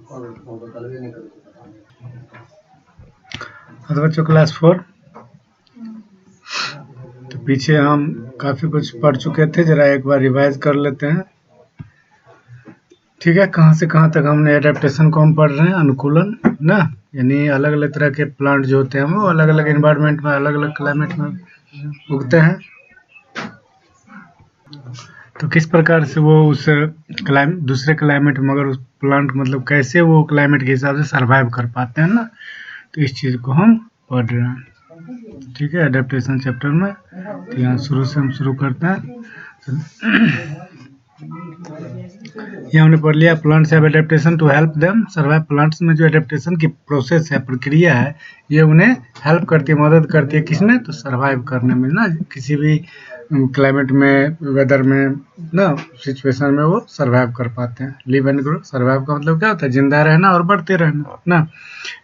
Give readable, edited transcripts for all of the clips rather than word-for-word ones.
तो बच्चों क्लास 4 तो पीछे हम काफ़ी कुछ पढ़ चुके थे, जरा एक बार रिवाइज कर लेते हैं। ठीक है, कहाँ से कहाँ तक हमने एडेप्टेशन को हम पढ़ रहे हैं, अनुकूलन ना, यानी अलग अलग तरह के प्लांट जो होते हैं वो अलग अलग एनवायरनमेंट में, अलग अलग क्लाइमेट में उगते हैं। तो किस प्रकार से वो उस दूसरे क्लाइमेट में, अगर उस प्लांट मतलब कैसे वो क्लाइमेट के हिसाब से सर्वाइव कर पाते हैं ना, तो इस चीज़ को हम पढ़ रहे हैं। ठीक है, एडेप्टेशन चैप्टर में। तो यहाँ शुरू से हम शुरू करते हैं। ये हमने पढ़ लिया, plants have adaptation to help them survive. Plants में जो एडेप्टेशन की प्रोसेस है, प्रक्रिया है, ये उन्हें हेल्प करती है, मदद करती है किसमें, तो सर्वाइव करने में ना, किसी भी क्लाइमेट में, वेदर में ना, सिचुएशन में वो सर्वाइव कर पाते हैं। लिव एंड ग्रो, सर्वाइव का मतलब क्या होता है, जिंदा रहना और बढ़ते रहना ना,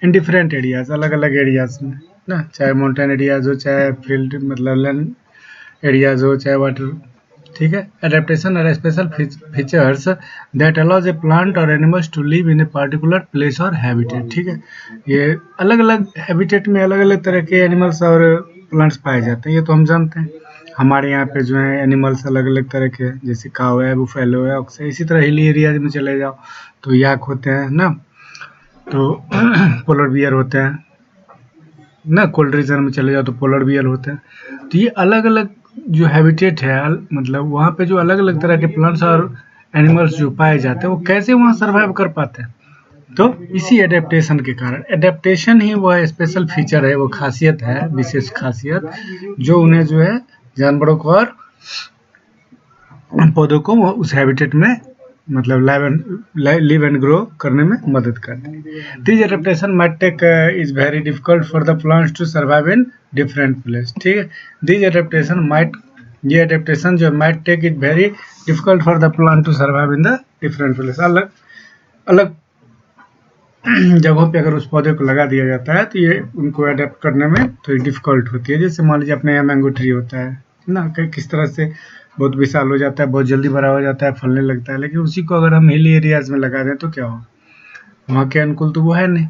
इन डिफरेंट एरियाज, अलग अलग एरियाज में ना, चाहे माउंटेन एरियाज हो, चाहे फील्ड मतलब लैंड एरियाज हो, चाहे वाटर। ठीक है, adaptation are special features that allows a plant और animals to live in a particular place और हैबिटेट। ठीक है, ये अलग अलग हैबिटेट में अलग अलग तरह के एनिमल्स और प्लांट्स पाए जाते हैं, ये तो हम जानते हैं। हमारे यहाँ पे जो है एनिमल्स अलग अलग तरह के, जैसे काव है, बुफेलो है, ऑक्स है। इसी तरह हिली एरियाज में चले जाओ तो याक होते हैं ना, तो पोलर बियर होते हैं ना, कोल्ड रीजन में चले जाओ तो पोलर बियर होते हैं। तो ये अलग अलग जो हैबिटेट है, मतलब वहाँ पे जो अलग अलग तरह के प्लांट्स और एनिमल्स जो पाए जाते हैं, वो कैसे वहाँ सर्वाइव कर पाते हैं, तो इसी एडेप्टेशन के कारण। एडेप्टेशन ही वह स्पेशल फीचर है, वो खासियत है, विशेष खासियत, जो उन्हें जो है जानवरों को और पौधों को उस हैबिटेट में मतलब लिव एंड ग्रो करने में मदद करती है। This adaptation might take is very difficult for the plants to survive in different place. ठीक है, दिस एडेप्टेशन माइट, ये एडेप्टेशन जो might take is very difficult for the plant to survive in the different place. अलग अलग जगहों पे अगर उस पौधे को लगा दिया जाता है तो ये उनको अडेप्ट करने में थोड़ी डिफिकल्ट होती है। जैसे मान लीजिए अपने यहाँ मैंगो ट्री होता है ना, किस तरह से बहुत विशाल हो जाता है, बहुत जल्दी बड़ा हो जाता है, फलने लगता है, लेकिन उसी को अगर हम हिली एरियाज में लगा दें तो क्या होगा, वहाँ के अनुकूल तो वो है नहीं,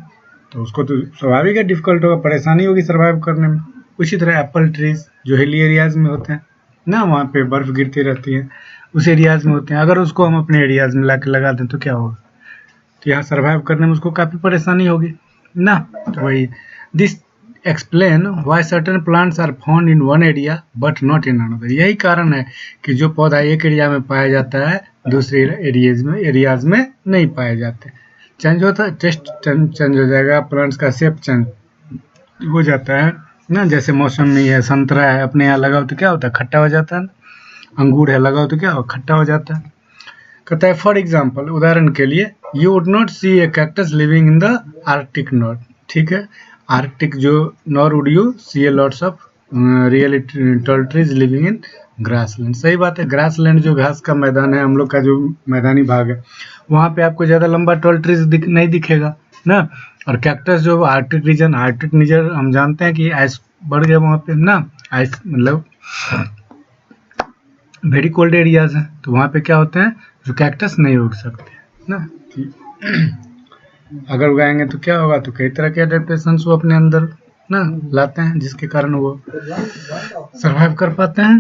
तो उसको तो स्वाभाविक है डिफिकल्ट होगा, परेशानी होगी सर्वाइव करने में। उसी तरह एप्पल ट्रीज जो हिली एरियाज में होते हैं ना, वहाँ पे बर्फ गिरती रहती है, उस एरियाज में होते हैं, अगर उसको हम अपने एरियाज में ला के लगा दें तो क्या होगा, तो यहाँ सर्वाइव करने में उसको काफ़ी परेशानी होगी ना। तो वही, this explain why certain plants are found in one area but not in another. यही कारण है कि जो पौधा एक एरिया में पाया जाता है दूसरे एरियाज में नहीं पाए जाते। चेंज होता है, टेस्ट चेंज हो जाएगा, प्लांट्स का शेप चेंज हो जाता है ना। जैसे मौसमी है, संतरा है, अपने यहाँ लगाओ तो क्या होता है, खट्टा हो जाता है। अंगूर है, लगाओ तो क्या हो, खट्टा हो जाता है। कहता है फॉर एग्जाम्पल, उदाहरण के लिए, you would not see a cactus living in the Arctic north. ठीक है, आर्कटिक जो nor would you see a lots of real tall trees living in grassland. सही बात है, ग्रासलैंड जो घास का मैदान है, हम लोग का जो मैदानी भाग है, वहाँ पे आपको ज़्यादा लंबा टॉल ट्रीज नहीं दिखेगा ना। और कैक्टस जो आर्कटिक रीजन, हम जानते हैं कि आइस बढ़ गया वहाँ पे ना, आइस मतलब वेरी कोल्ड एरियाज हैं, तो वहाँ पे क्या होते हैं, जो कैक्टस नहीं उग सकते ना। अगर उगाएंगे तो क्या होगा, तो कई तरह के एडेप्टेशन वो अपने अंदर ना लाते हैं, जिसके कारण वो सर्वाइव कर पाते हैं।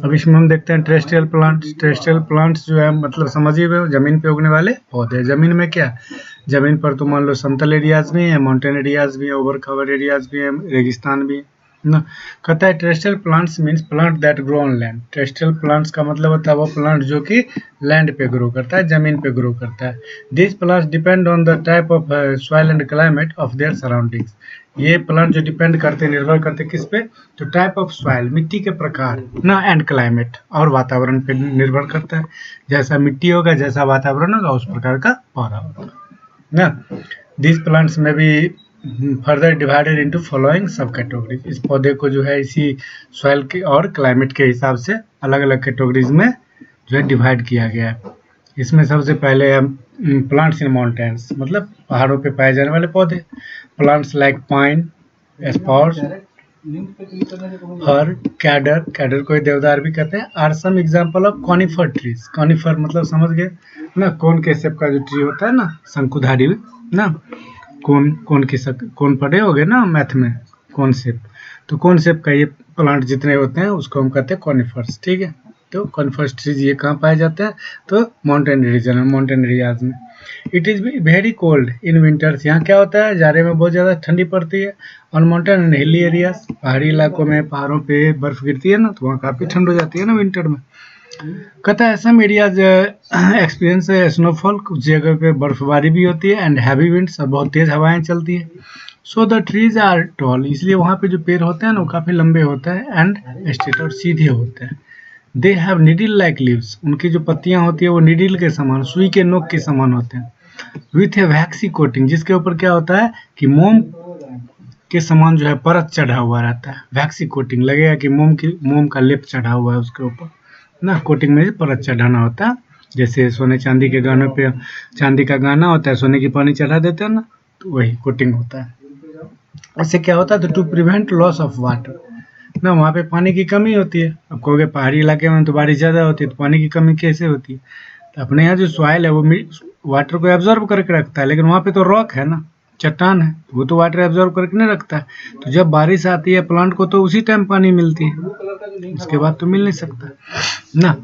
अब इसमें हम देखते हैं टेरेस्ट्रियल प्लांट्स। टेरेस्ट्रियल प्लांट्स जो है मतलब समझिए जमीन पे उगने वाले पौधे। जमीन में क्या, जमीन पर तो मान लो समतल एरियाज भी हैं, माउंटेन एरियाज भी हैं, ओवर कवर एरियाज भी हैं, रेगिस्तान भी ना। कहता है terrestrial plants means plant that grow on land. Terrestrial plants का मतलब होता है वो प्लांट जो कि लैंड पे ग्रो करता है, जमीन पे ग्रो करता है। This plants depend on the type of soil and climate of their surroundings. ये प्लांट जो डिपेंड करते हैं, निर्भर करते हैं किस पे, तो टाइप ऑफ सॉइल, मिट्टी के प्रकार ना, एंड क्लाइमेट, और वातावरण पे निर्भर करता है। जैसा मिट्टी होगा, जैसा वातावरण होगा, उस प्रकार का पौधा होगा ना। दिस प्लांट्स में भी फर्दर डिवाइडेड इनटू फॉलोइंग सब कैटेगरीज। इस पौधे को जो है इसी सॉइल के और क्लाइमेट के हिसाब से अलग अलग कैटेगरीज में जो है डिवाइड किया गया है। इसमें सबसे पहले प्लांट्स इन माउंटेन्स, मतलब पहाड़ों पे पाए जाने वाले पौधे। प्लांट्स लाइक पाइन, स्पॉर्स, और कैडर, कैडर को देवदार भी कहते हैं। Are some example of conifer trees. Conifer मतलब समझ गए ना, कोन के शेप का जो ट्री होता है ना, शंकुधारी ना, कोन पढ़े होगे ना मैथ में, कोन शेप, तो कोन शेप का ये प्लांट जितने होते हैं उसको हम कहते हैं कॉनिफर्स। ठीक है, तो कॉनिफर्स ट्रीज ये कहाँ पाए जाते हैं, तो माउंटेन रीजन में, माउंटेन एरियाज में। It is very cold in winters. यहाँ क्या होता है, जाड़े में बहुत ज़्यादा ठंडी पड़ती है। On mountain and hilly areas, पहाड़ी इलाकों में, पहाड़ों पे बर्फ गिरती है ना, तो वहाँ काफ़ी ठंड हो जाती है ना विंटर में। कहता है सम एरियाज एक्सपीरियंस स्नोफॉल, कुछ जगह पे बर्फबारी भी होती है, एंड हैवी विंड्स, और बहुत तेज हवाएं चलती है। So the trees are tall, इसलिए वहाँ पे जो पेड़ होते हैं ना वो काफ़ी लंबे होते हैं, एंड स्ट्रेट और सीधे होते हैं। They have needle like leaves, उनकी जो पत्तियां होती है वो नीडल के समान, सुई के नोक के समान होते हैं। विथ ए वैक्सी कोटिंग, जिसके ऊपर क्या होता है कि मोम के समान जो है परत चढ़ा हुआ रहता है। वैक्सी कोटिंग, लगेगा कि मोम का लेप चढ़ा हुआ है उसके ऊपर ना। कोटिंग में परत चढ़ाना होता है, जैसे सोने चांदी के गहनों पे चांदी का गहना होता है, सोने की पानी चढ़ा देते हैं ना, तो वही कोटिंग होता है। इससे क्या होता है, तो to prevent loss of water ना, वहाँ पे पानी की कमी होती है। अब कहोगे पहाड़ी इलाके में तो बारिश ज़्यादा होती है, तो पानी की कमी कैसे होती है, तो अपने यहाँ जो सॉइल है वो वाटर को एब्जॉर्ब करके रखता है, लेकिन वहाँ पे तो रॉक है ना, चट्टान है, वो तो वाटर एब्जॉर्ब करके नहीं रखता है। तो जब बारिश आती है प्लांट को तो उसी टाइम पानी मिलती है, उसके बाद तो मिल नहीं सकता ना।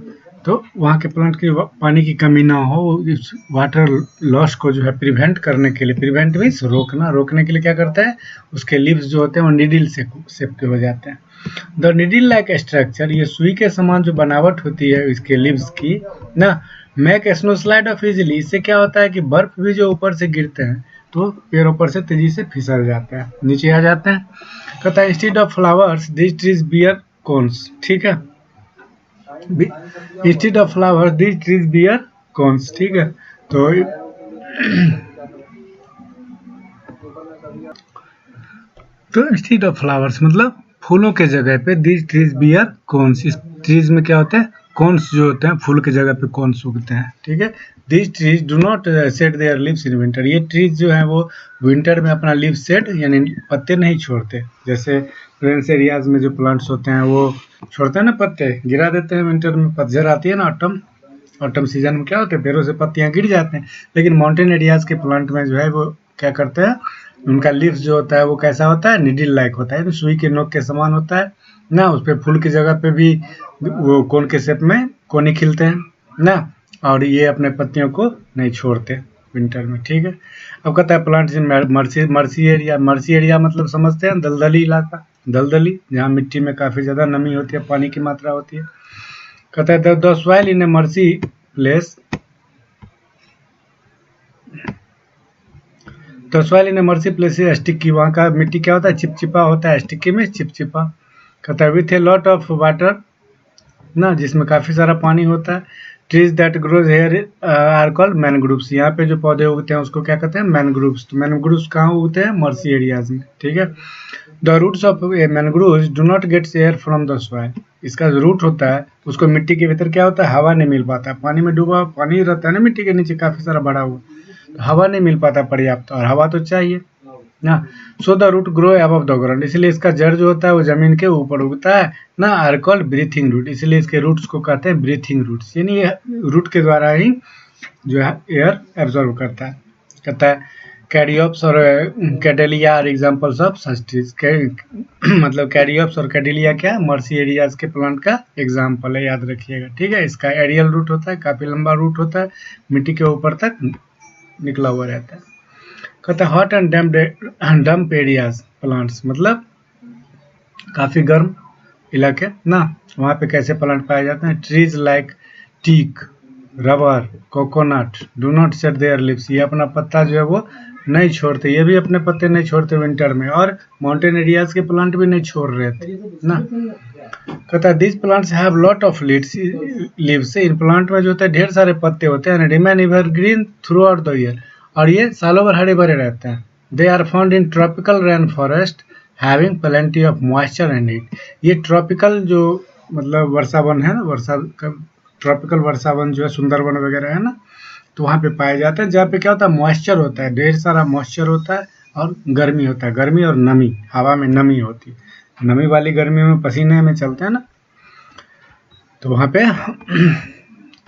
तो वहाँ के प्लांट की पानी की कमी ना हो, इस वाटर लॉस को जो है प्रिवेंट करने के लिए, प्रिवेंट मीन्स रोकना, रोकने के लिए क्या करता है, उसके लीव्स जो होते हैं वो नीडल शेप के हो जाते हैं। द नीडल लाइक स्ट्रक्चर, ये सुई के समान जो बनावट होती है इसके लीव्स की ना, make snow slide of easily, इससे क्या होता है कि बर्फ भी जो ऊपर से गिरते हैं तो पेड़ ऊपर से तेजी से फिसल जाते हैं, नीचे आ जाते हैं। कहता है instead of flowers this trees bear cones. ठीक है, instead of flowers this trees bear cones. ठीक है, तो इंस्टेड ऑफ फ्लावर्स मतलब फूलों के जगह पे दिस ट्रीज बियर कोन्स, इस ट्रीज में क्या होता है, कोन्स जो होते हैं, फूल की जगह पे कोन्स उगते हैं। ठीक है, this trees do not set their leaves in winter, ये ट्रीज जो है वो विंटर में अपना लीव सेट यानी पत्ते नहीं छोड़ते। जैसे प्लेन्स एरियाज में जो प्लांट्स होते हैं वो छोड़ते हैं ना पत्ते, गिरा देते हैं विंटर में, पतझड़ आती है ना, ऑटम सीजन में क्या होते हैं, पेड़ों से पत्तियां गिर जाते हैं। लेकिन माउंटेन एरियाज के प्लांट में जो है वो क्या करते हैं, उनका लीव्स जो होता है वो कैसा होता है, नीडल लाइक होता है, तो सुई के नोक के समान होता है ना। उस पर फूल की जगह पे भी वो कोन के शेप में कोनी खिलते हैं ना, और ये अपने पत्तियों को नहीं छोड़ते विंटर में। ठीक है, अब कहता है plants in mercy area. Mercy area मतलब समझते हैं दलदली इलाका, दलदली जहाँ मिट्टी में काफ़ी ज़्यादा नमी होती है, पानी की मात्रा होती है। कहता है the soil in a marshy place, तो soil in a marshy place sticky, वहाँ का मिट्टी क्या होता है, चिपचिपा होता है, स्टिकी में चिपचिपा। कहता है with a lot of water ना, जिसमें काफ़ी सारा पानी होता है। Trees that grows here are called mangroves, यहाँ पे जो पौधे उगते हैं उसको क्या कहते हैं, मैनग्रूव्स। तो मैनग्रूव्स कहाँ उगते हैं, मर्सी एरियाज में। ठीक है, the roots of a mangroves do not gets air from the soil, इसका जो रूट होता है उसको मिट्टी के भीतर क्या होता है, हवा नहीं मिल पाता, पानी में डूबा पानी रहता है ना मिट्टी के नीचे काफ़ी सारा भरा हुआ, तो हवा नहीं मिल पाता पर्याप्त, और हवा तो चाहिए ना। So the root grow above the ground, इसलिए इसका जड़ जो होता है वो जमीन के ऊपर उगता है ना। आर कॉल्ड ब्रीथिंग रूट, इसलिए इसके रूट्स को कहते हैं ब्रीथिंग रूट्स, यानी ये रूट के द्वारा ही जो है एयर एब्जॉर्ब करता है। कहता है कैरियोप्स और Kandelia are examples of such trees, मतलब कैरियोप्स और कैडेलिया क्या है, मर्सी एरियाज के प्लांट का एग्जाम्पल है, याद रखिएगा। ठीक है, इसका एरियल रूट होता है, काफ़ी लंबा रूट होता है, मिट्टी के ऊपर तक निकला हुआ रहता है। कहता है hot and damp areas plants, मतलब काफ़ी गर्म इलाके ना, वहाँ पे कैसे प्लांट पाए जाते हैं, trees like teak, rubber, coconut do not set their leaves, ये अपना पत्ता जो है वो नहीं छोड़ते, ये भी अपने पत्ते नहीं छोड़ते विंटर में, और माउंटेन एरियाज के प्लांट भी नहीं छोड़ रहे थे ना। कहता है this plants have lot of leaves, इन प्लांट में जो होता है ढेर सारे पत्ते होते हैं, remain evergreen throughout the year, और ये सालों भर हरे भरे रहते हैं। They are found in tropical rain forest having plenty of moisture and heat, ये ट्रॉपिकल जो मतलब वर्षा वन है ना, वर्षा का ट्रॉपिकल वर्षा वन जो है सुंदरबन वगैरह है ना, तो वहाँ पे पाए जाते हैं, जहाँ पे क्या होता है, मॉइस्चर होता है, ढेर सारा मॉइस्चर होता है, और गर्मी होता है, गर्मी और नमी, हवा में नमी होती है, नमी वाली गर्मी में पसीने में चलते हैं ना, तो वहाँ पे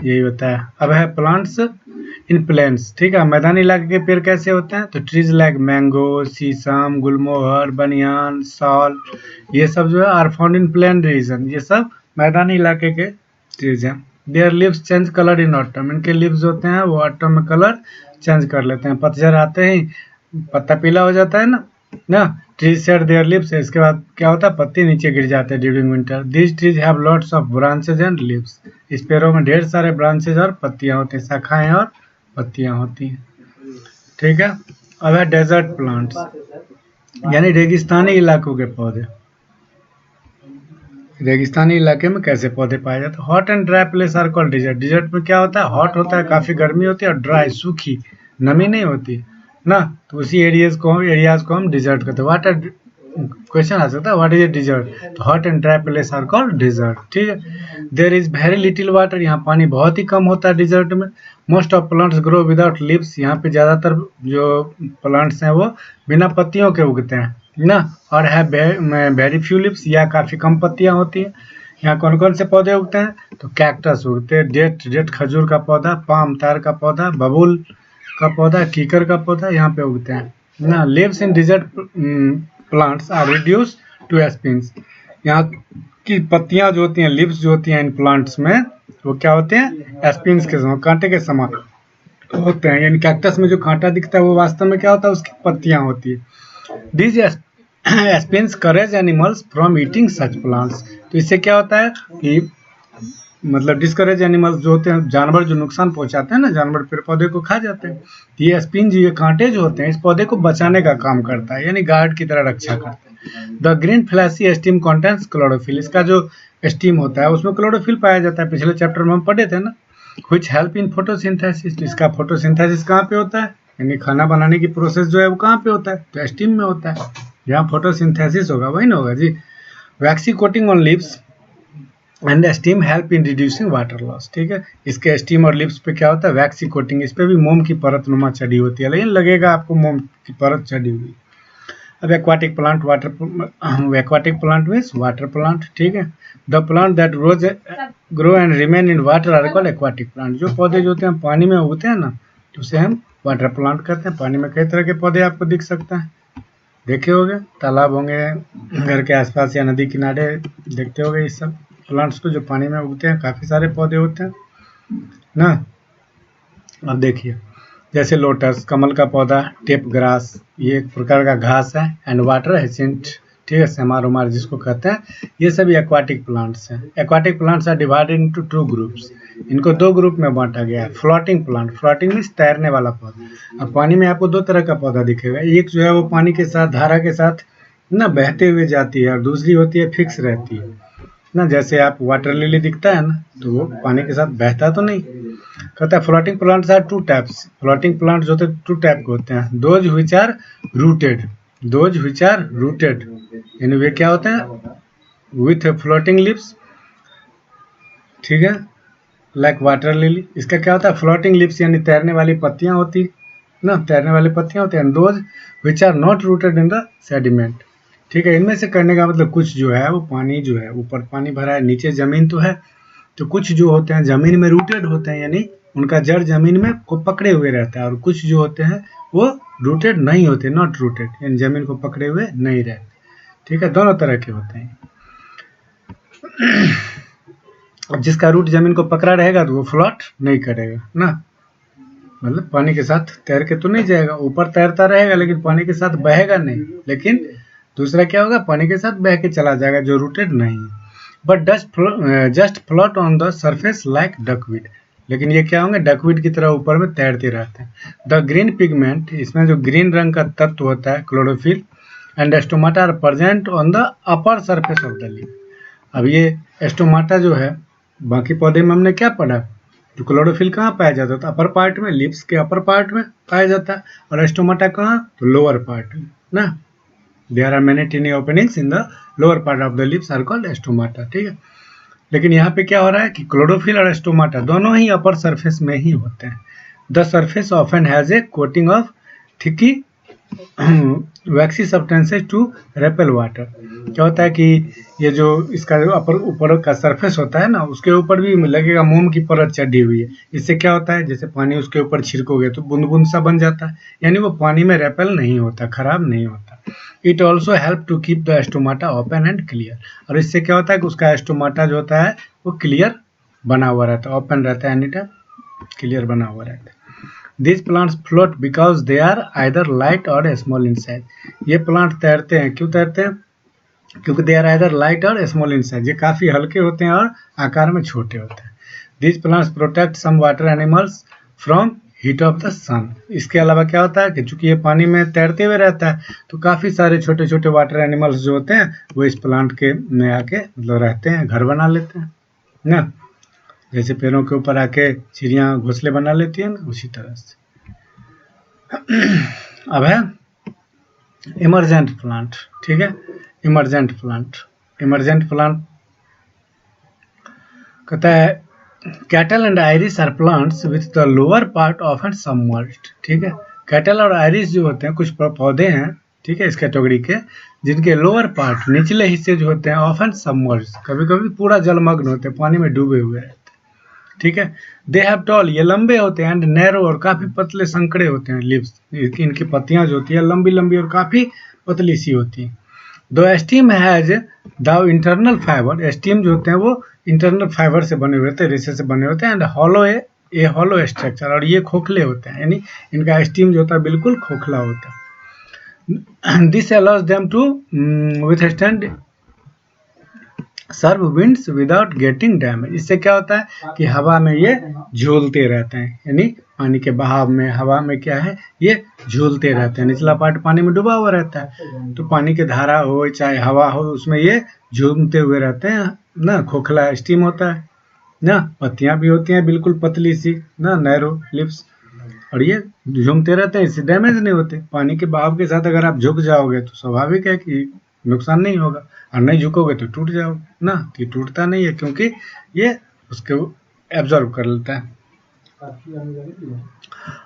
यही होता है। अब है प्लांट्स इन प्लेन्स, ठीक है। मैदानी इलाके के पेड़ कैसे होते हैं, तो ट्रीज लाइक मैंगो, शीशम, गुलमोहर, बनियान, साल, ये सब जो है are found in plain region, ये सब मैदानी इलाके के ट्रीज हैं। Their leaves change colour in autumn, इनके लीव्स होते हैं वो ऑटम में कलर चेंज कर लेते हैं। पतझड़ आते ही पत्ता पीला हो जाता है ना ट्रीज शेड देयर लीव्स, इसके बाद क्या होता है, पत्ते नीचे गिर जाते हैं during winter. These trees have lots of branches and leaves, इस पेड़ों में ढेर सारे ब्रांचेज और पत्तियां होती हैं, शाखाएं और पत्तियां होती हैं, ठीक है। अब है डेजर्ट प्लांट्स, यानी रेगिस्तानी इलाकों के पौधे। रेगिस्तानी इलाके में कैसे पौधे पाए जाते हैं, hot and dry place are called desert. Desert में क्या होता है, हॉट होता है, काफी गर्मी होती है, और ड्राई सूखी, नमी नहीं होती ना, तो उसी एरियाज को हम डिजर्ट कहते हैं। व्हाट आर, क्वेश्चन आ सकता है व्हाट इज ए डिजर्ट, तो hot and dry place are called desert, ठीक है। There is very little water, यहाँ पानी बहुत ही कम होता है डिजर्ट में। Most of plants grow without leaves, यहाँ पे ज्यादातर जो प्लांट्स हैं वो बिना पत्तियों के उगते हैं ना, और है वेरी फ्यू लीव्स, या काफी कम पत्तियां होती हैं। यहाँ कौन कौन से पौधे उगते हैं, तो कैक्टस उगते हैं, डेट खजूर का पौधा, पाम तार का पौधा, बबूल का पौधा, कीकर का पौधा यहाँ पे उगते हैं ना। Leaves in desert plants are reduce to spines, यहाँ की पत्तियां जो होती हैं, लीव्स जो होती हैं इन प्लांट्स में, वो क्या होते हैं, एस्पिन्स के समान, कांटे के समान होते हैं। यानी कैक्टस में जो कांटा दिखता है वो वास्तव में क्या होता है, उसकी पत्तियां होती है। These spines courage animals from eating such plants, तो इससे क्या होता है कि मतलब डिस्करेज एनिमल्स जो होते हैं, जानवर जो नुकसान पहुंचाते हैं ना, जानवर पेड़ पौधे को खा जाते हैं, ये एस्पिन जो ये कांटे जो होते हैं इस पौधे को बचाने का काम करता है, यानी गार्ड की तरह रक्षा करता है। The green fleshy stem contents chlorophyll, इसका जो स्टीम होता है उसमें क्लोरोफिल पाया जाता है, पिछले चैप्टर में हम पढ़े थे ना। व्हिच हेल्प इन फोटोसिंथेसिस, इसका फोटोसिंथेसिस कहाँ पे होता है, यानी खाना बनाने की प्रोसेस जो है वो कहाँ पे होता है, तो स्टीम में होता है, जहाँ फोटोसिंथेसिस होगा वही ना होगा जी। Waxy coating on leaves and stem help in reducing water loss, ठीक है। इसके स्टीम और लिप्स पे क्या होता है, वैक्सी कोटिंग, इस पे भी मोम की परत नुमा चढ़ी होती है, लेकिन लगेगा आपको मोम की परत चढ़ी हुई। अब aquatic plant, aquatic plant means water plant, ठीक है। The plant that grow and remain in water are called aquatic plant, जो पौधे जो होते हैं पानी में उगते हैं ना, तो उसे हम वाटर प्लांट कहते हैं। पानी में कई तरह के पौधे आपको दिख सकते हैं, देखे होंगे, तालाब होंगे घर के आसपास या नदी किनारे देखते होंगे इस सब प्लांट्स को जो पानी में उगते हैं, काफी सारे पौधे होते हैं ना। अब देखिए जैसे लोटस, कमल का पौधा, टेप ग्रास, ये एक प्रकार का घास है, एंड वाटर हेसिंट, ठीक है, सेमारोमार जिसको कहते हैं, ये सभी एक्वाटिक प्लांट्स हैं। Aquatic plants are divided into 2 groups, इनको 2 ग्रुप में बांटा गया है। फ्लोटिंग प्लांट, फ्लोटिंग मीन्स तैरने वाला पौधा। अब पानी में आपको 2 तरह का पौधा दिखेगा, एक जो है वो पानी के साथ, धारा के साथ ना बहते हुए जाती है, और दूसरी होती है फिक्स रहती है ना। जैसे आप वाटर लिली दिखता है ना, तो वो पानी के साथ बहता तो नहीं। कहता है floating plants are 2 types, floating plants जो होते हैं 2 टाइप के होते हैं। Those which are rooted, those which are rooted, यानी वे क्या होते हैं, विथ फ्लोटिंग लिप्स, ठीक है, लाइक वाटर लिली। इसका क्या होता है, फ्लोटिंग लिप्स यानी तैरने वाली पत्तियां होती ना, तैरने वाली पत्तियां होती हैं। Those which are not rooted in the sediment, ठीक है। इनमें से करने का मतलब कुछ जो है वो पानी जो है ऊपर पानी भरा है, नीचे जमीन तो है, तो कुछ जो होते हैं जमीन में रूटेड होते हैं, यानी उनका जड़ जमीन में को पकड़े हुए रहता है, और कुछ जो होते हैं वो रूटेड नहीं होते, नॉट रूटेड, यानी जमीन को पकड़े हुए नहीं रहते, ठीक है। दोनों तरह के होते हैं। अब जिसका रूट जमीन को पकड़ा रहेगा तो वो फ्लोट नहीं करेगा ना, मतलब पानी के साथ तैर के तो नहीं जाएगा, ऊपर तैरता रहेगा लेकिन पानी के साथ बहेगा नहीं। लेकिन दूसरा क्या होगा, पानी के साथ बह के चला जाएगा जो रूटेड नहीं है। But just float on the surface like duckweed, लेकिन ये क्या होंगे, डकवीड की तरह ऊपर में तैरते रहते हैं। द ग्रीन पिगमेंट, इसमें जो ग्रीन रंग का तत्व होता है chlorophyll, and stomata are present on the upper surface of the leaf. अब ये स्टोमाटा जो है, बाकी पौधे में हमने क्या पढ़ा, तो क्लोरोफिल कहाँ पाया जाता है, तो अपर पार्ट में, लिप्स के अपर पार्ट में पाया जाता है, और स्टोमाटा कहाँ, तो लोअर पार्ट में ना। There are many tiny openings in the lower part of the lips are called stomata, ठीक है। लेकिन यहाँ पे क्या हो रहा है कि क्लोरोफिल और स्टोमाटा दोनों ही अपर सरफेस में ही होते हैं। The surface often has a coating of thick waxy substances to repel water, क्या होता है कि ये जो इसका जो ऊपर का सरफेस होता है ना, उसके ऊपर भी लगेगा मोम की परत चढ़ी हुई है। इससे क्या होता है, जैसे पानी उसके ऊपर छिड़कोगे तो बूंद बूंद सा बन जाता है, यानी वो पानी में रेपेल नहीं होता, खराब नहीं होता। It also help to keep the stomata open and clear, और इससे क्या होता है कि उसका स्टोमाटा जो होता है वो क्लियर बना हुआ रहता है, ओपन रहता है, एनी टाइम क्लियर बना हुआ रहता है। These plants float because they are either light or small in size. ये प्लांट तैरते हैं, क्यों तैरते हैं? क्योंकि दे आर आइदर लाइट और स्मॉल इन साइज, ये काफ़ी हल्के होते हैं और आकार में छोटे होते हैं। These plants protect some water animals from heat of the sun. इसके अलावा क्या होता है कि चूंकि ये पानी में तैरते हुए रहता है तो काफ़ी सारे छोटे छोटे वाटर एनिमल्स जो होते हैं वो इस प्लांट के में आके मतलब रहते हैं, घर बना लेते हैं ना, जैसे पेड़ों के ऊपर आके चिड़िया घोंसले बना लेती है ना, उसी तरह से। अब है इमरजेंट प्लांट, ठीक है। इमरजेंट प्लांट कहता है cattail and iris are plants with the lower part often submerged, ठीक है। कैटल और आयरिस जो होते हैं कुछ पौधे हैं, ठीक है, इस कैटेगरी के, जिनके लोअर पार्ट निचले हिस्से जो होते हैं ऑफन सबमर्ज्ड, कभी कभी पूरा जलमग्न होते हैं, पानी में डूबे हुए रहते हैं, ठीक है। दे हैव टॉल, ये लंबे होते हैं, एंड नैरो, और काफी पतले संकड़े होते हैं लिव्स, इनकी पत्तियां जो होती है लंबी लंबी और काफी पतली सी होती है। दो steam has the internal fibre, steam जो होते हैं वो इंटरनल फाइबर से बने हुए होते हैं, रेशे से बने होते हैं, and hollow A hollow structure, और ये खोखले होते हैं, यानी इनका स्टीम जो होता है बिल्कुल खोखला होता है। This allows them to withstand severe winds without getting damage, इससे क्या होता है कि हवा में ये झूलते रहते हैं, यानी पानी के बहाव में हवा में क्या है ये झूलते रहते हैं, निचला पार्ट पानी में डूबा हुआ रहता है, तो पानी की धारा हो चाहे हवा हो उसमें ये झूमते हुए रहते हैं ना, खोखला स्टीम होता है ना, पत्तियां भी होती हैं बिल्कुल पतली सी ना, नैरो लिप्स, और ये झूमते रहते हैं, इससे डैमेज नहीं होते। पानी के बहाव के साथ अगर आप झुक जाओगे तो स्वाभाविक है कि नुकसान नहीं होगा, और नहीं झुकोगे तो टूट जाओगे ना, ये टूटता नहीं है क्योंकि ये उसको एब्जॉर्ब कर लेता है।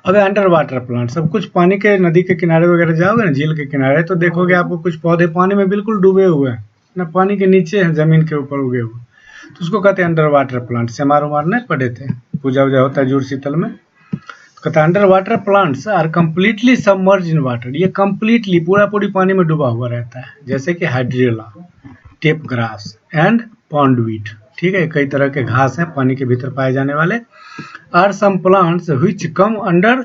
अब अंडर वाटर प्लांट, सब कुछ पानी के, नदी के किनारे वगैरह जाओगे ना, झील के किनारे, तो देखोगे आपको कुछ पौधे पानी में बिल्कुल डूबे हुए हैं ना, पानी के नीचे हैं, जमीन के ऊपर उगे हुए, तो उसको कहते हैं अंडर वाटर प्लांट। सेमार उमार ने पढ़े थे, पूजा वूजा होता है जुड़ शीतल में, कहता है under water plants are completely submerge in water, ये कम्प्लीटली पूरा पूरी पानी में डूबा हुआ रहता है, जैसे कि हाइड्रिला, टेप ग्रास एंड पॉन्डवीट, ठीक है, कई तरह के घास हैं पानी के भीतर पाए जाने वाले। Are some plants which come under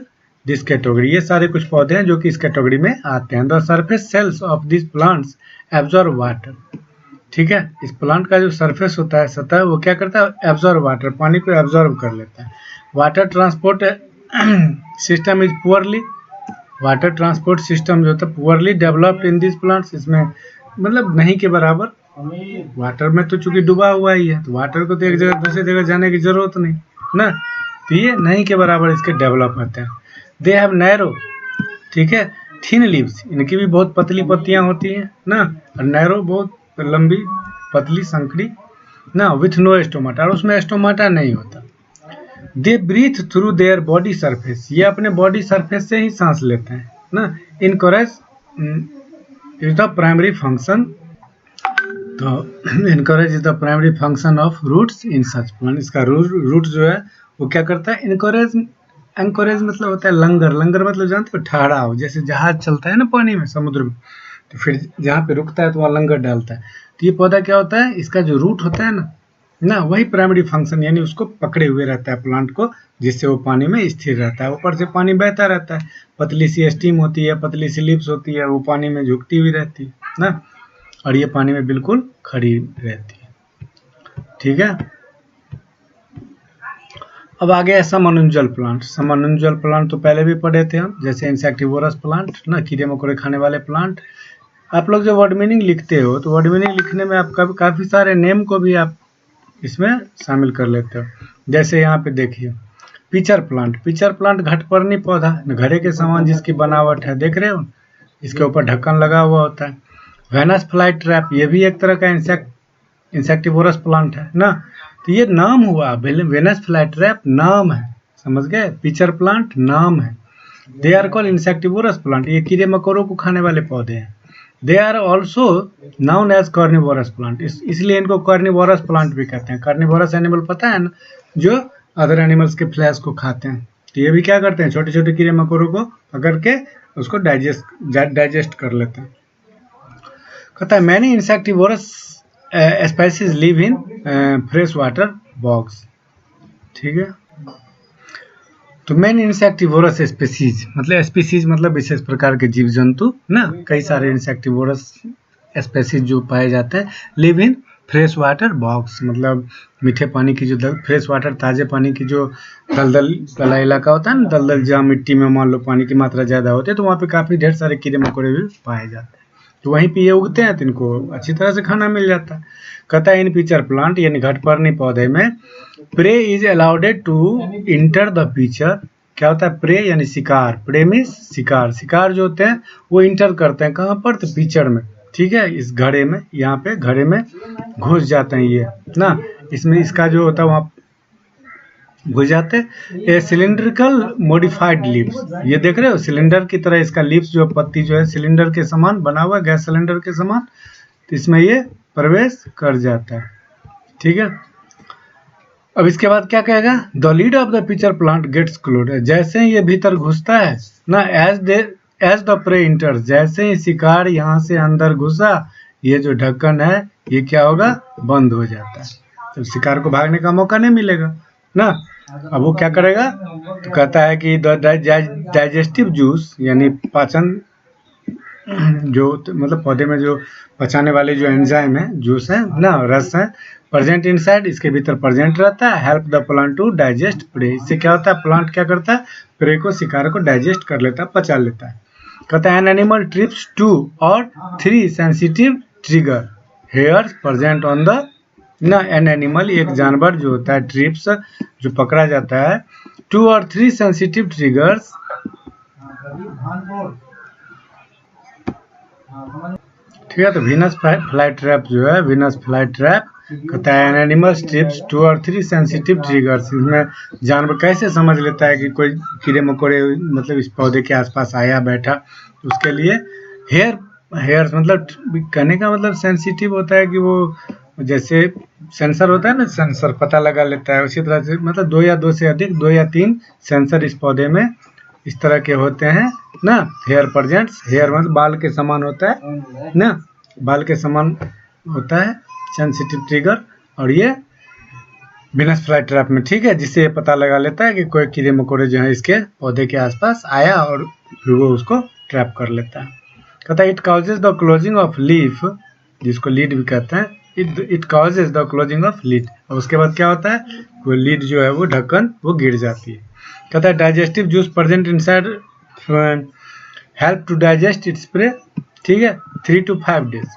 this category, ये सारे कुछ पौधे हैं जो कि इस कैटेगरी में आते हैं। The surface cells of this plants absorb water, ठीक है, इस प्लांट का जो सरफेस होता है, सतह, वो क्या करता है, एब्जॉर्ब वाटर, पानी को एब्जॉर्ब कर लेता है। Water transport system is poorly, water transport system जो होता है poorly developed in this plants, इसमें मतलब नहीं के बराबर, वाटर में तो चूंकि डूबा हुआ ही है तो वाटर को तो एक जगह दूसरी जगह जाने की जरूरत नहीं ना, तो ये नहीं के बराबर इसके डेवलप होते हैं। दे हैव नैरो, ठीक है, थिन लीव्स, इनकी भी बहुत पतली पत्तियां होती हैं ना, और नैरो बहुत लंबी पतली संकड़ी ना, विथ नो स्टोमाटा, और उसमें स्टोमाटा नहीं होता। They breathe through their body surface, ये अपने बॉडी सरफेस से ही सांस लेते हैं ना। Anchorage is the primary function, तो anchorage is the primary function of roots in such plant, इसका रूट जो है वो क्या करता है, इनकरेज, एंकरेज मतलब होता है लंगर, लंगर मतलब जानते हो ठहराव, जैसे जहाज चलता है ना पानी में, समुद्र में, तो फिर जहाँ पे रुकता है तो वहाँ लंगर डालता है, तो ये पौधा क्या होता है, इसका जो रूट होता है ना वही प्राइमरी फंक्शन, यानी उसको पकड़े हुए रहता है प्लांट को, जिससे वो पानी में स्थिर रहता है, ऊपर से पानी बहता रहता है, पतली सी स्टीम होती है, पतली सी लिप्स होती है, वो पानी में झुकती हुई रहती है ना, और ये पानी में बिल्कुल खड़ी रहती है, ठीक है। अब आगे है समनुंजल प्लांट। समनुंजल प्लांट तो पहले भी पढ़े थे हम, जैसे इंसेक्टिवोरस प्लांट ना, कीड़े मकोड़े खाने वाले प्लांट। आप लोग जो वर्ड मीनिंग लिखते हो तो वर्ड मीनिंग लिखने में आप काफ़ी सारे नेम को भी आप इसमें शामिल कर लेते हो, जैसे यहाँ पे देखिए पिचर प्लांट, पिचर प्लांट घटपर्णी पौधा, घड़े के समान जिसकी बनावट है, देख रहे हो, इसके ऊपर ढक्कन लगा हुआ होता है। वेनस फ्लाई ट्रैप, ये भी एक तरह का इंसेक्टिवोरस प्लांट है ना, तो ये नाम हुआ, वेनस फ्लाई ट्रैप नाम है, समझ गए, पिचर प्लांट नाम है। They are called insectivorous plant, ये कीड़े मकोड़ों को खाने वाले पौधे हैं। They are also known as carnivorous plant, इसलिए इनको कार्निवोरस प्लांट भी कहते हैं। कार्निवोरस एनिमल पता है ना, जो अदर एनिमल्स के फ्लैश को खाते हैं। तो ये भी क्या करते हैं, छोटे छोटे कीड़े मकोड़ों को पकड़ के उसको डाइजेस्ट कर लेते हैं। कहता है many insectivorous species live in fresh water बॉग्स। ठीक है, तो मेन इंसेक्टिवोरस स्पीसीज मतलब विशेष प्रकार के जीव जंतु ना, कई सारे इंसेक्टिवोरस स्पीसीज जो पाए जाते हैं live in fresh water box, मतलब मीठे पानी की जो फ्रेश वाटर ताजे पानी की जो दलदल वाला इलाका होता है ना, दलदल जहाँ मिट्टी में मान लो पानी की मात्रा ज़्यादा होती है तो वहाँ पे काफ़ी ढेर सारे कीड़े मकोड़े भी पाए जाते हैं, तो वहीं पे ये उगते हैं तो इनको अच्छी तरह से खाना मिल जाता है। कहता है इन पिचर प्लांट यानी घटपर्णी पौधे में prey is allowed to enter the pitcher. क्या होता है प्रे यानी शिकार, प्रे मीन्स शिकार, शिकार जो होते हैं वो इंटर करते हैं कहाँ पर, तो पिचर में। ठीक है, इस घड़े में, यहाँ पे घड़े में घुस जाते हैं ये ना, इसमें इसका जो होता है वहाँ घुस जाते हैं। ए सिलिंड्रिकल मॉडिफाइड लीव्स, ये देख रहे हो सिलेंडर की तरह इसका लीव्स जो पत्ती जो है सिलेंडर के समान बना हुआ है, गैस सिलेंडर के समान, तो इसमें ये प्रवेश कर जाता है। ठीक है, अब इसके बाद क्या कहेगा, the lid of the pitcher plant gets close, जैसे ही ये भीतर घुसता है ना, एज द प्रे इंटर, जैसे ही शिकार यहाँ से अंदर घुसा ये जो ढक्कन है ये क्या होगा, बंद हो जाता है, तो शिकार को भागने का मौका नहीं मिलेगा ना। अब वो क्या करेगा, तो कहता है कि डाइजेस्टिव जूस यानी पाचन जो मतलब पौधे में जो पचाने वाले जो एंजाइम है, जूस है ना, रस है, प्रेजेंट इनसाइड, इसके भीतर प्रेजेंट रहता है, help the plant to digest prey, इससे क्या होता है प्लांट क्या करता है, प्रे को शिकार को डाइजेस्ट कर लेता है, पचा लेता है। कहता है an animal trips 2 or 3 sensitive trigger hairs present on the ना, एन एनिमल एक जानवर जो होता है ट्रिप्स जो पकड़ा जाता है 2 or 3 सेंसिटिव ट्रिगर्स, ठीक है, तो वीनस फ्लाई ट्रैप जो है, वीनस फ्लाई ट्रैप कहता है an animal trips 2 or 3 sensitive triggers, इसमें जानवर कैसे समझ लेता है कि कोई कीड़े मकोड़े मतलब इस पौधे के आसपास आया बैठा, उसके लिए हेयर्स मतलब कहने का मतलब सेंसिटिव होता है कि वो जैसे सेंसर होता है ना, सेंसर पता लगा लेता है, उसी तरह से मतलब 2 या 2 से अधिक 2 या 3 सेंसर इस पौधे में इस तरह के होते हैं ना। हेयर प्रेजेंट्स, हेयर मतलब बाल के समान होता है ना, बाल के समान होता है सेंसिटिव ट्रिगर, और ये वीनस फ्लाई ट्रैप में, ठीक है, जिससे ये पता लगा लेता है कि कोई कीड़े मकोड़े जो है इसके पौधे के आसपास आया और फिर वो उसको ट्रैप कर लेता है। कहता है it causes the closing of leaf, जिसको लीड भी कहते हैं, it causes the closing of lead, और उसके बाद क्या होता है वो लीड जो है वो ढक्कन वो गिर जाती है। कहता है digestive juice present inside help to digest its prey, ठीक है, 3 to 5 days।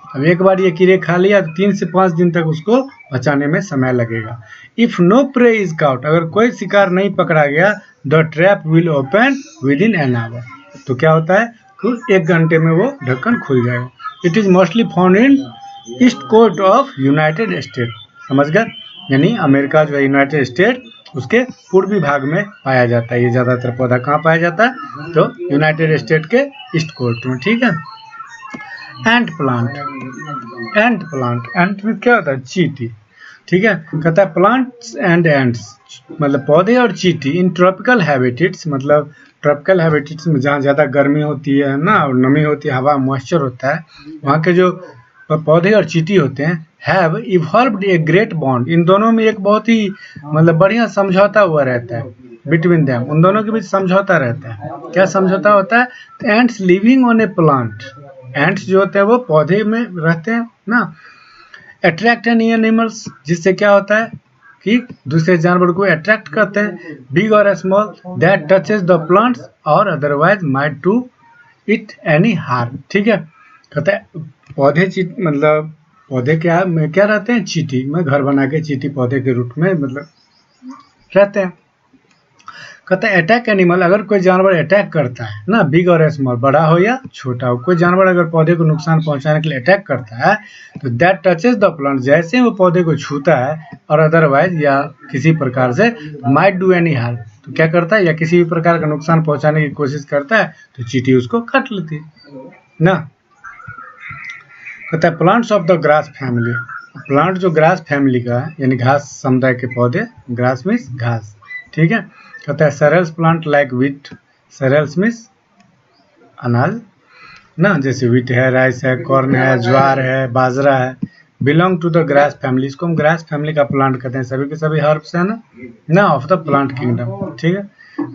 अब एक बार ये कीड़े खा लिया तो 3 से 5 दिन तक उसको पचाने में समय लगेगा। If no prey is caught, अगर कोई शिकार नहीं पकड़ा गया, the trap will open within an hour, तो क्या होता है कि 1 घंटे में वो ढक्कन खुल जाएगा। It is mostly found in east coast of United State, समझ गए, यानी अमेरिका जो है यूनाइटेड स्टेट उसके पूर्वी भाग में पाया जाता है। ये ज़्यादातर पौधा कहाँ पाया जाता है, तो यूनाइटेड स्टेट के ईस्ट कोस्ट में, ठीक है। एंट प्लांट, एंट में क्या होता है, चींटी, ठीक है। कहता है प्लांट्स एंड एंट्स मतलब पौधे और चींटी इन ट्रॉपिकल हैबिटेट्स, मतलब ट्रॉपिकल हैबिटेट्स में जहाँ ज़्यादा गर्मी होती है ना और नमी होती है, हवा मॉइस्चर होता है, वहाँ के जो पौधे और चींटी होते हैं have evolved a great bond, इन दोनों में एक बहुत ही मतलब बढ़िया समझौता हुआ रहता है, बिटवीन देम, उन दोनों के बीच समझौता रहता है। क्या समझौता होता है, ants living on A plant, ants जो होते हैं वो पौधे में रहते हैं ना, अट्रैक्ट एनी एनिमल्स, जिससे क्या होता है कि दूसरे जानवर को अट्रैक्ट करते हैं, बिग और small that touches the plants और otherwise might to it any harm, ठीक है। कहता है पौधे मतलब पौधे क्या रहते हैं, चींटी में घर बना के चींटी पौधे के रूट में मतलब रहते हैं। कहता है अटैक एनिमल, अगर कोई जानवर अटैक करता है ना, बिग और स्मॉल, बड़ा हो या छोटा हो, कोई जानवर अगर पौधे को नुकसान पहुंचाने के लिए अटैक करता है तो दैट टचेस द प्लांट, जैसे ही वो पौधे को छूता है और अदरवाइज या किसी प्रकार से माइट डू एनी हार्म, तो क्या करता है या किसी भी प्रकार का नुकसान पहुंचाने की कोशिश करता है तो चींटी उसको काट लेती है ना। कहता है plants of the grass family, plant जो ग्रास फैमिली का है यानी घास समुदाय के पौधे, ग्रास मीन्स घास, ठीक है। कहता है सेरेल्स प्लांट लाइक व्हीट, सेरेल्स मीन्स अनाज ना, जैसे व्हीट है, राइस है, कॉर्न है, ज्वार है, बाजरा है, belong to the grass family, इसको हम ग्रास फैमिली का प्लांट कहते हैं, सभी के सभी हर्ब्स है ना ऑफ द प्लांट किंगडम, ठीक है।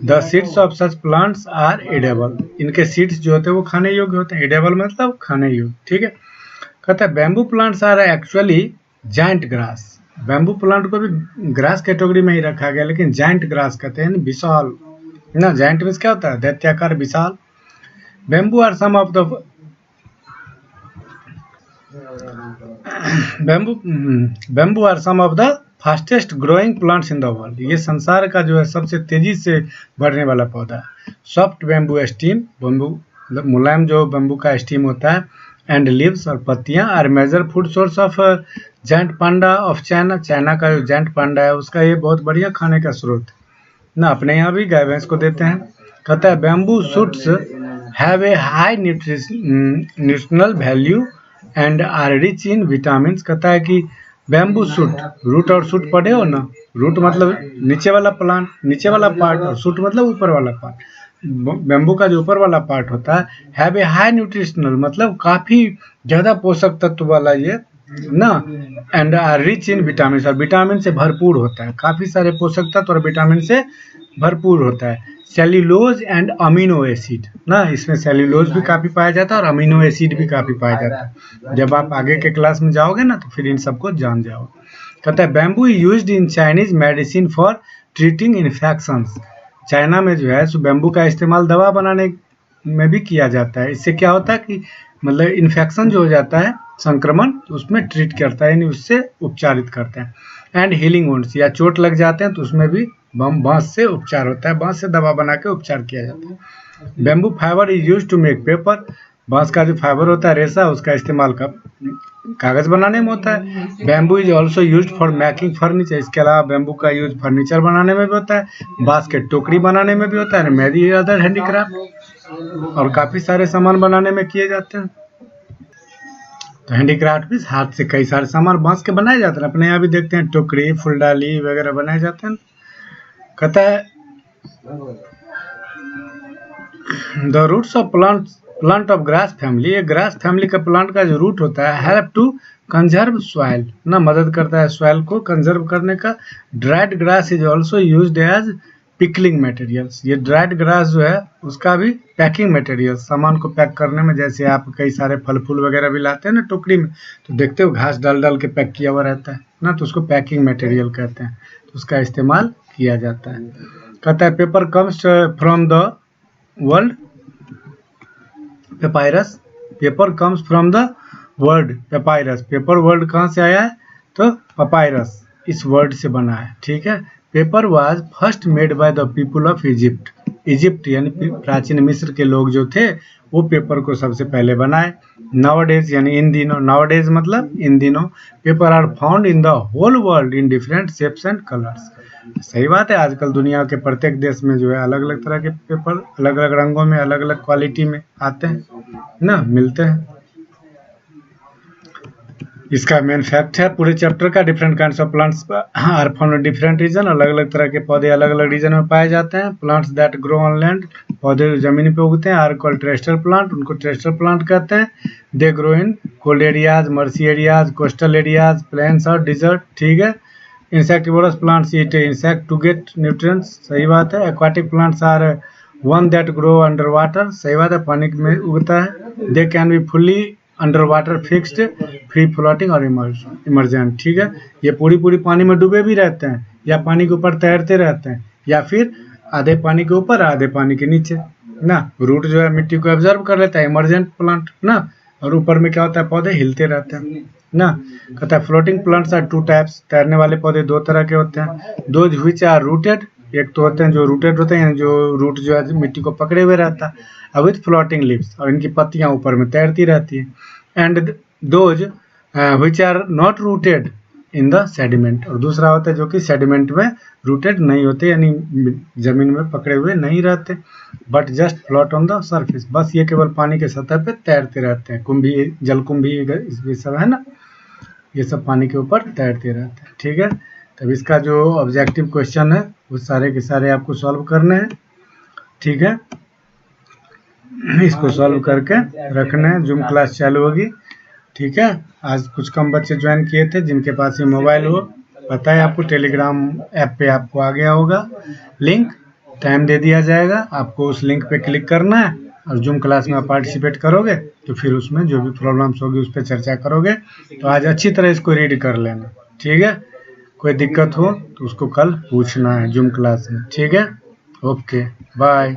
The seeds of such plants are edible, इनके सीड्स जो होते हैं वो खाने योग्य होते हैं, एडेबल मतलब खाने योग्य, ठीक है। कहता है bamboo plants are actually giant grass, bamboo plant को भी ग्रास कैटेगरी में ही रखा गया, लेकिन जाइंट ग्रास कहते हैं विशाल ना, जाइंट मीन्स क्या होता है, दैत्याकार, विशाल। Bamboo are some of the bamboo are some of the fastest growing plants in the world, ये संसार का जो है सबसे तेजी से बढ़ने वाला पौधा है। सॉफ्ट बैम्बू स्टीम, बैम्बू मतलब मुलायम जो बैम्बू का स्टीम होता है, एंड लीव्स और पत्तियां are major food source of giant panda of China, China का जो जायंट पांडा है उसका ये बहुत बढ़िया खाने का स्रोत ना, अपने यहाँ भी गाय भैंस को देते हैं। कहता है bamboo shoots have a high nutritional value and are rich in vitamin. कहता है कि बैम्बू शूट, रूट और शूट पढ़े हो ना, रूट मतलब नीचे वाला प्लांट, नीचे वाला पार्ट, और शूट मतलब ऊपर वाला पार्ट। बैम्बू का जो ऊपर वाला पार्ट होता है, हैव ए हाई न्यूट्रिशनल मतलब काफी ज्यादा पोषक तत्व वाला ये ना, and are rich in vitamin, और विटामिन से भरपूर होता है, काफी सारे पोषक तत्व और विटामिन से भरपूर होता है। सेल्यूलोज एंड अमीनो एसिड ना, इसमें सेल्यूलोज भी काफी पाया जाता है और अमीनो एसिड भी काफी पाया जाता है, जब आप आगे के क्लास में जाओगे ना तो फिर इन सबको जान जाओगे। कहता है bamboo used in Chinese medicine for treating infections, China में जो है सो बैम्बू का इस्तेमाल दवा बनाने में भी किया जाता है। इससे क्या होता है कि मतलब इन्फेक्शन जो हो जाता है, संक्रमण, तो उसमें ट्रीट करता है, यानी उससे उपचारित करते हैं। एंड हीलिंग वुंड्स, या चोट लग जाते हैं तो उसमें भी बांस से उपचार होता है, बांस से दवा बना के उपचार किया जाता है। Bamboo fibre is used to make paper, बांस का जो फाइबर होता है रेशा, उसका इस्तेमाल कागज बनाने में होता है। Bamboo is also used for making furniture, इसके अलावा बैम्बू का यूज फर्नीचर बनाने में भी होता है, बांस के टोकरी बनाने में भी होता है, मेरी अदर हैंडीक्राफ्ट, और काफी सारे सामान बनाने में किए जाते हैं। तो हैंडीक्राफ्ट भी हाथ से कई सारे सामान बांस के बनाए जाते हैं, अपने यहाँ भी देखते हैं टोकरी, फुलडाली वगैरह बनाए जाते हैं। कहता है the roots of plant of grass family, ये ग्रास फैमिली का प्लांट का जो रूट होता है, हेल्प टू कंजर्व सॉइल ना, मदद करता है सॉइल को कंजर्व करने का। Dried grass is also used as pickling materials, ये ड्राइड ग्रास जो है उसका भी पैकिंग मटेरियल, सामान को पैक करने में, जैसे आप कई सारे फल फूल वगैरह भी लाते हैं ना टोकरी में, तो देखते हो घास डाल डाल के पैक किया हुआ रहता है ना, तो उसको पैकिंग मटेरियल कहते हैं, तो उसका इस्तेमाल किया जाता है। कहता है paper comes from the world papyrus, paper comes from the word papyrus, paper word कहाँ से आया है, तो पपायरस इस वर्ड से बना है, ठीक है। Paper was first made by the people of Egypt, Egypt यानी प्राचीन मिस्र के लोग जो थे वो पेपर को सबसे पहले बनाए। नाउअडेज यानी इन दिनों, नाउअडेज मतलब इन दिनों, paper are found in the whole world in different shapes and colours, सही बात है, आजकल दुनिया के प्रत्येक देश में जो है अलग अलग तरह के पेपर अलग अलग रंगों में, अलग अलग क्वालिटी में आते हैं ना, मिलते हैं। इसका मेन फैक्ट है पूरे चैप्टर का, different kinds of plants are found in different region, अलग अलग तरह के पौधे अलग अलग रीजन में पाए जाते हैं। Plants that grow on land, पौधे जमीन पे उगते हैं, आर कॉल्ड टेरेस्ट्रियल प्लांट, उनको टेरेस्ट्रियल प्लांट कहते हैं। They grow in cold areas, marshy areas, coastal areas, plains और डिजर्ट, ठीक है। Insectivorous plants eat insect to get nutrients, सही बात है। Aquatic plants are one that grow under water, सही बात है, पानी में उगता है। They can be fully under water fixed, free floating और इमर्जेंट, ठीक है। ये पूरी पूरी पानी में डूबे भी रहते हैं, या पानी के ऊपर तैरते रहते हैं, या फिर आधे पानी के ऊपर आधे पानी के नीचे ना। रूट जो है मिट्टी को एब्जॉर्ब कर लेता है, इमर्जेंट प्लांट ना, और ऊपर में क्या होता है, पौधे हिलते रहते हैं ना। कहता है floating plants are two types, तैरने वाले पौधे दो तरह के होते हैं। दोज व्हिच आर रूटेड, एक तो होते हैं जो रूटेड होते हैं, जो रूट जो है मिट्टी को पकड़े हुए रहता है, विथ फ्लोटिंग लीव्स, और इनकी पत्तियां ऊपर में तैरती रहती हैं। And those which are not rooted, in the sediment, और दूसरा होता है जो कि सेडिमेंट में रूटेड नहीं होते, यानी जमीन में पकड़े हुए नहीं रहते, but just float on the surface, बस ये केवल पानी के सतह पे तैरते रहते हैं। कुंभी, जलकुंभी ये सब है ना, ये सब पानी के ऊपर तैरते रहते हैं। ठीक है, तब इसका जो ऑब्जेक्टिव क्वेश्चन है वो सारे के सारे आपको सॉल्व करने हैं। ठीक है, इसको सॉल्व करके रखना है, जूम क्लास चालू होगी। ठीक है, आज कुछ कम बच्चे ज्वाइन किए थे, जिनके पास ये मोबाइल हो, पता है आपको टेलीग्राम ऐप पे आपको आ गया होगा लिंक, टाइम दे दिया जाएगा, आपको उस लिंक पे क्लिक करना है और जूम क्लास में आप पार्टिसिपेट करोगे तो फिर उसमें जो भी प्रॉब्लम्स होगी उस पर चर्चा करोगे। तो आज अच्छी तरह इसको रीड कर लेना। ठीक है, कोई दिक्कत हो तो उसको कल पूछना है जूम क्लास में। ठीक है, ओके, बाय।